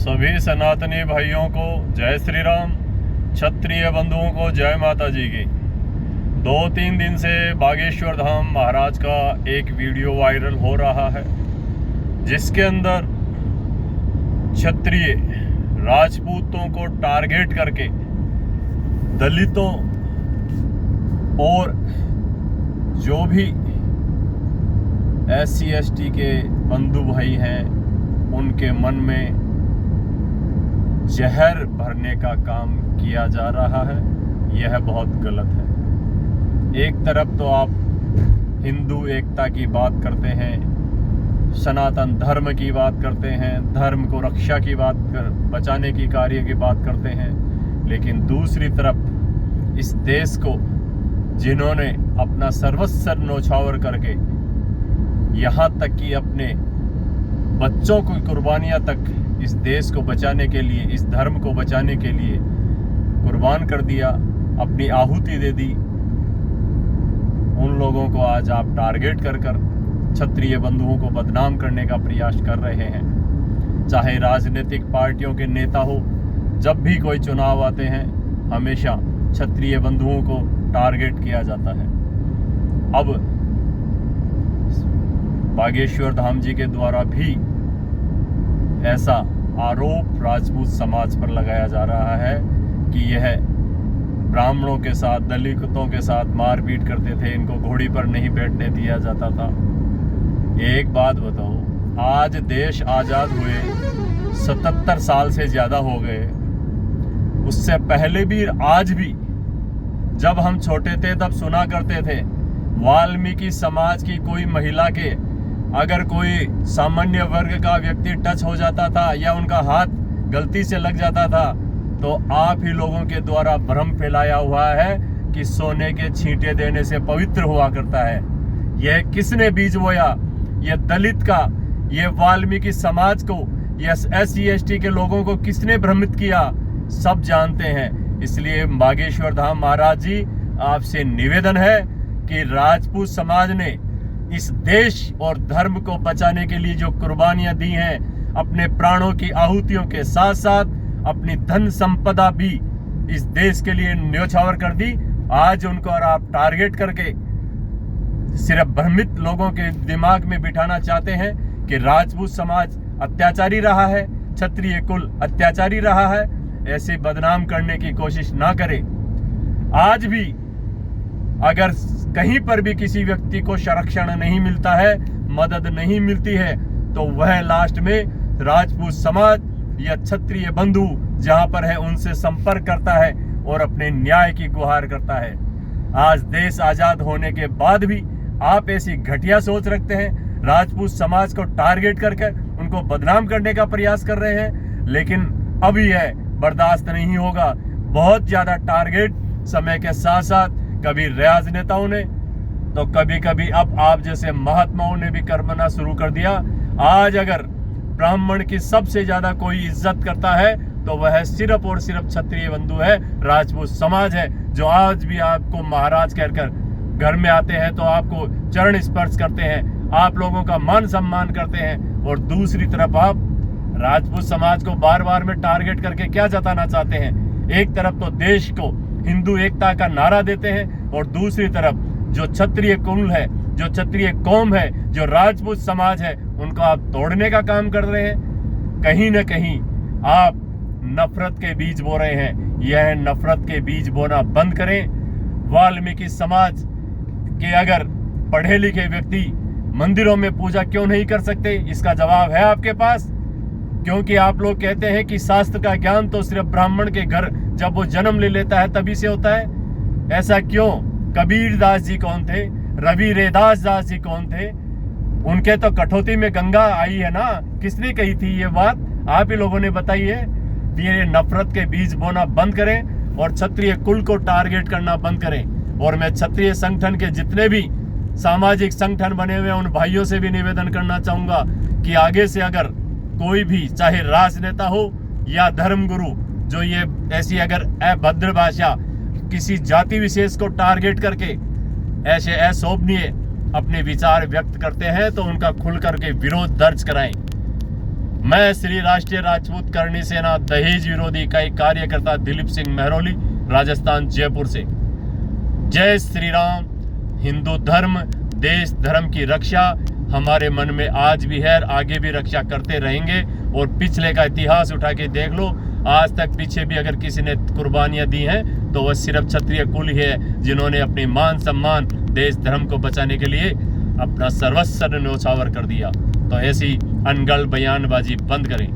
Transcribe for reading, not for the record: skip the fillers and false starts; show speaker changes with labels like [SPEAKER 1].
[SPEAKER 1] सभी सनातनी भाइयों को जय श्री राम, क्षत्रिय बंधुओं को जय माता जी की। 2-3 दिन से बागेश्वर धाम महाराज का एक वीडियो वायरल हो रहा है, जिसके अंदर क्षत्रिय राजपूतों को टारगेट करके दलितों और जो भी SC/ST के बंधु भाई हैं उनके मन में जहर भरने का काम किया जा रहा है। यह बहुत गलत है। एक तरफ तो आप हिंदू एकता की बात करते हैं, सनातन धर्म की बात करते हैं, धर्म को रक्षा की बात बचाने की कार्य की बात करते हैं, लेकिन दूसरी तरफ इस देश को जिन्होंने अपना सर्वस्व न्योछावर करके यहाँ तक कि अपने बच्चों की कुर्बानियाँ तक इस देश को बचाने के लिए, इस धर्म को बचाने के लिए कुर्बान कर दिया, अपनी आहुति दे दी, उन लोगों को आज आप टारगेट कर क्षत्रिय बंधुओं को बदनाम करने का प्रयास कर रहे हैं। चाहे राजनीतिक पार्टियों के नेता हो, जब भी कोई चुनाव आते हैं हमेशा क्षत्रिय बंधुओं को टारगेट किया जाता है। अब बागेश्वर धाम जी के द्वारा भी ऐसा आरोप राजपूत समाज पर लगाया जा रहा है कि यह ब्राह्मणों के साथ, दलितों के साथ मारपीट करते थे, इनको घोड़ी पर नहीं बैठने दिया जाता था। एक बात बताओ, आज देश आज़ाद हुए 77 साल से ज़्यादा हो गए। उससे पहले भी, आज भी जब हम छोटे थे तब सुना करते थे वाल्मीकि समाज की कोई महिला के अगर कोई सामान्य वर्ग का व्यक्ति टच हो जाता था या उनका हाथ गलती से लग जाता था तो आप ही लोगों के द्वारा भ्रम फैलाया हुआ है कि सोने के छींटे देने से पवित्र हुआ करता है। यह किसने बीज बोया? यह दलित का, यह वाल्मीकि समाज को, यह SC/ST के लोगों को किसने भ्रमित किया? सब जानते हैं। इसलिए बागेश्वर धाम महाराज जी, आपसे निवेदन है कि राजपूत समाज ने इस देश और धर्म को बचाने के लिए जो कुर्बानियां दी हैं, अपने प्राणों की आहुतियों के साथ साथ अपनी धन संपदा भी इस देश के लिए न्योछावर कर दी। आज उनको और आप टारगेट करके सिर्फ भ्रमित लोगों के दिमाग में बिठाना चाहते हैं कि राजपूत समाज अत्याचारी रहा है, क्षत्रिय कुल अत्याचारी रहा है। ऐसे बदनाम करने की कोशिश ना करें। आज भी अगर कहीं पर भी किसी व्यक्ति को संरक्षण नहीं मिलता है, मदद नहीं मिलती है, तो वह लास्ट में राजपूत समाज या क्षत्रिय बंधु जहां पर है उनसे संपर्क करता है और अपने न्याय की गुहार करता है। आज देश आजाद होने के बाद भी आप ऐसी घटिया सोच रखते हैं, राजपूत समाज को टारगेट करके उनको बदनाम करने का प्रयास कर रहे हैं। लेकिन अब यह बर्दाश्त नहीं होगा। बहुत ज्यादा टारगेट समय के साथ साथ कभी राजनेताओं ने तो कभी कभी अब आप जैसे महात्माओं ने भी करना शुरू कर दिया। आज अगर ब्राह्मण की सबसे ज्यादा कोई इज्जत करता है तो वह सिर्फ और सिर्फ क्षत्रिय बंधु है, राजपूत समाज है, जो आज भी आपको महाराज कहकर घर में आते हैं तो आपको चरण स्पर्श करते हैं, आप लोगों का मान सम्मान करते हैं। और दूसरी तरफ आप राजपूत समाज को बार बार में टारगेट करके क्या जताना चाहते हैं? एक तरफ तो देश को हिंदू एकता का नारा देते हैं और दूसरी तरफ जो क्षत्रिय कुल है, जो क्षत्रिय कौम है, जो राजपूत समाज है, उनको आप तोड़ने का काम कर रहे हैं। कहीं न कहीं आप नफरत के बीज बो रहे हैं। यह नफरत के बीज बोना बंद करें। वाल्मीकि समाज के अगर पढ़े लिखे व्यक्ति मंदिरों में पूजा क्यों नहीं कर सकते? इसका जवाब है आपके पास। क्योंकि आप लोग कहते हैं कि शास्त्र का ज्ञान तो सिर्फ ब्राह्मण के घर जब वो जन्म ले लेता है तभी से होता है। ऐसा क्यों? कबीर दास जी कौन थे? रवि रैदास दास जी कौन थे? उनके तो कठौती में गंगा आई है ना। किसने कही थी ये बात? आप ही लोगों ने बताई है। ये नफरत के बीज बोना बंद करें और क्षत्रिय कुल को टारगेट करना बंद करें। और मैं क्षत्रिय संगठन के जितने भी सामाजिक संगठन बने हुए उन भाइयों से भी निवेदन करना चाहूंगा कि आगे से अगर कोई भी, चाहे राजनेता हो या धर्मगुरु, जो ये ऐसी अगर अभद्र भाषा किसी जाति विशेष को टारगेट करके ऐसे अशोभनीय अपने विचार व्यक्त करते हैं तो उनका खुल करके विरोध दर्ज कराएं। मैं श्री राष्ट्रीय राजपूत करणी सेना दहेज विरोधी इकाई कार्यकर्ता दिलीप सिंह महरौली, राजस्थान, जयपुर से। जय श्री राम। हिंदू धर्म, देश, धर्म की रक्षा हमारे मन में आज भी है और आगे भी रक्षा करते रहेंगे। और पिछले का इतिहास उठा के देख लो, आज तक पीछे भी अगर किसी ने कुर्बानियां दी हैं तो वह सिर्फ क्षत्रिय कुल ही है, जिन्होंने अपनी मान सम्मान, देश, धर्म को बचाने के लिए अपना सर्वस्व न्योछावर कर दिया। तो ऐसी अनगढ़ बयानबाजी बंद करें।